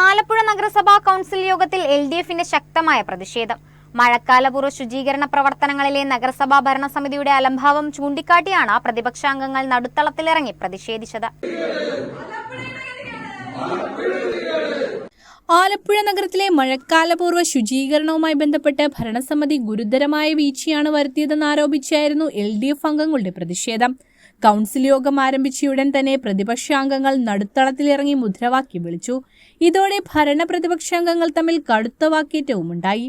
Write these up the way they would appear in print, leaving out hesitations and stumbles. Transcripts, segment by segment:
ആലപ്പുഴ നഗരസഭാ കൌൺസിൽ യോഗത്തിൽ LDFന്റെ ശക്തമായ പ്രതിഷേധം. മഴക്കാലപൂർവ്വ ശുചീകരണ പ്രവർത്തനങ്ങളിലെ നഗരസഭാ ഭരണസമിതിയുടെ അലംഭാവം ചൂണ്ടിക്കാട്ടിയാണ് പ്രതിപക്ഷാംഗങ്ങൾ നടുത്തളത്തിലിറങ്ങി പ്രതിഷേധിച്ചത്. ആലപ്പുഴ നഗരത്തിലെ മഴക്കാലപൂർവ്വ ശുചീകരണവുമായി ബന്ധപ്പെട്ട് ഭരണസമിതി ഗുരുതരമായ വീഴ്ചയാണ് വരുത്തിയതെന്നാരോപിച്ചായിരുന്നു LDF അംഗങ്ങളുടെ പ്രതിഷേധം. കൌൺസിൽ യോഗം ആരംഭിച്ചയുടൻ തന്നെ പ്രതിപക്ഷാംഗങ്ങൾ നടുത്തളത്തിലിറങ്ങി മുദ്രാവാക്യം വിളിച്ചു. ഇതോടെ ഭരണ പ്രതിപക്ഷാംഗങ്ങൾ തമ്മിൽ കടുത്ത വാക്കേറ്റവുമുണ്ടായി.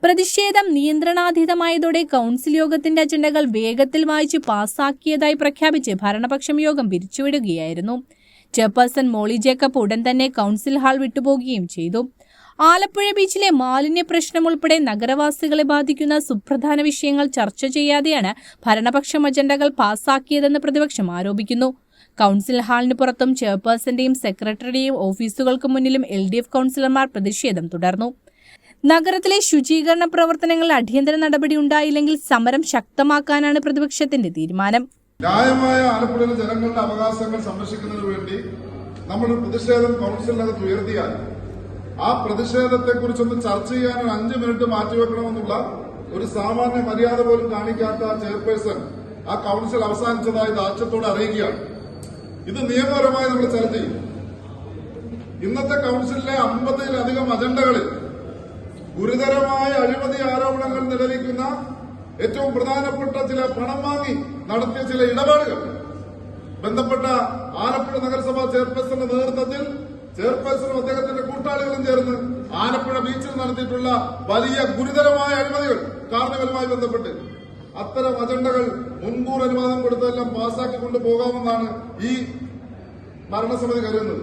പ്രതിഷേധം നിയന്ത്രണാതീതമായതോടെ കൌൺസിൽ യോഗത്തിന്റെ അജണ്ടകൾ വേഗത്തിൽ വായിച്ച് പാസാക്കിയതായി പ്രഖ്യാപിച്ച് ഭരണപക്ഷം യോഗം പിരിച്ചുവിടുകയായിരുന്നു. ചെയർപേഴ്സൺ മോളി ജേക്കബ് ഉടൻ തന്നെ കൌൺസിൽ ഹാൾ വിട്ടുപോകുകയും ചെയ്തു. ആലപ്പുഴ ബീച്ചിലെ മാലിന്യ പ്രശ്നം ഉൾപ്പെടെ നഗരവാസികളെ ബാധിക്കുന്ന സുപ്രധാന വിഷയങ്ങൾ ചർച്ച ചെയ്യാതെയാണ് ഭരണപക്ഷം അജണ്ടകൾ പാസാക്കിയതെന്ന് പ്രതിപക്ഷം ആരോപിക്കുന്നു. കൌൺസിൽ ഹാളിന് പുറത്തും ചെയർപേഴ്സന്റെയും സെക്രട്ടറിയുടെയും ഓഫീസുകൾക്ക് മുന്നിലും LDF കൌൺസിലർമാർ പ്രതിഷേധം തുടർന്നു. നഗരത്തിലെ ശുചീകരണ പ്രവർത്തനങ്ങളിൽ അടിയന്തര നടപടി ഉണ്ടായില്ലെങ്കിൽ സമരം ശക്തമാക്കാനാണ് പ്രതിപക്ഷത്തിന്റെ തീരുമാനം. ന്യായമായ ആലപ്പുഴയിലെ ജനങ്ങളുടെ അവകാശങ്ങൾ സംരക്ഷിക്കുന്നതിന് വേണ്ടി നമ്മൾ പ്രതിഷേധം കൌൺസിലിനകത്ത് ഉയർത്തിയാൽ ആ പ്രതിഷേധത്തെക്കുറിച്ചൊന്ന് ചർച്ച ചെയ്യാൻ 5 മിനിറ്റ് മാറ്റിവെക്കണമെന്നുള്ള ഒരു സാമാന്യ മര്യാദ പോലും കാണിക്കാത്ത ചെയർപേഴ്സൺ ആ കൌൺസിൽ അവസാനിച്ചതായി ദാർഢ്യത്തോടെ അറിയിക്കുകയാണ്. ഇത് നിയമപരമായി നമ്മൾ ചർച്ച ചെയ്യും. ഇന്നത്തെ കൌൺസിലിലെ 50-ലധികം അജണ്ടകളിൽ ഗുരുതരമായ അഴിമതി ആരോപണങ്ങൾ നിലനിൽക്കുന്ന ഏറ്റവും പ്രധാനപ്പെട്ട ചില പണം വാങ്ങി നടത്തിയ ചില ഇടപാടുകൾ ബന്ധപ്പെട്ട ആലപ്പുഴ നഗരസഭാ ചെയർപേഴ്സന്റെ നേതൃത്വത്തിൽ ചെയർപേഴ്സണും അദ്ദേഹത്തിന്റെ കൂട്ടാളികളും ചേർന്ന് ആലപ്പുഴ ബീച്ചിൽ നടത്തിയിട്ടുള്ള വലിയ ഗുരുതരമായ അഴിമതികൾ കാർണിവലുമായി ബന്ധപ്പെട്ട് അത്തരം അജണ്ടകൾ മുൻകൂർ അനുവാദം കൊടുത്തെല്ലാം പാസാക്കി കൊണ്ടുപോകാമെന്നാണ് ഈ ഭരണസമിതി കരുതുന്നത്.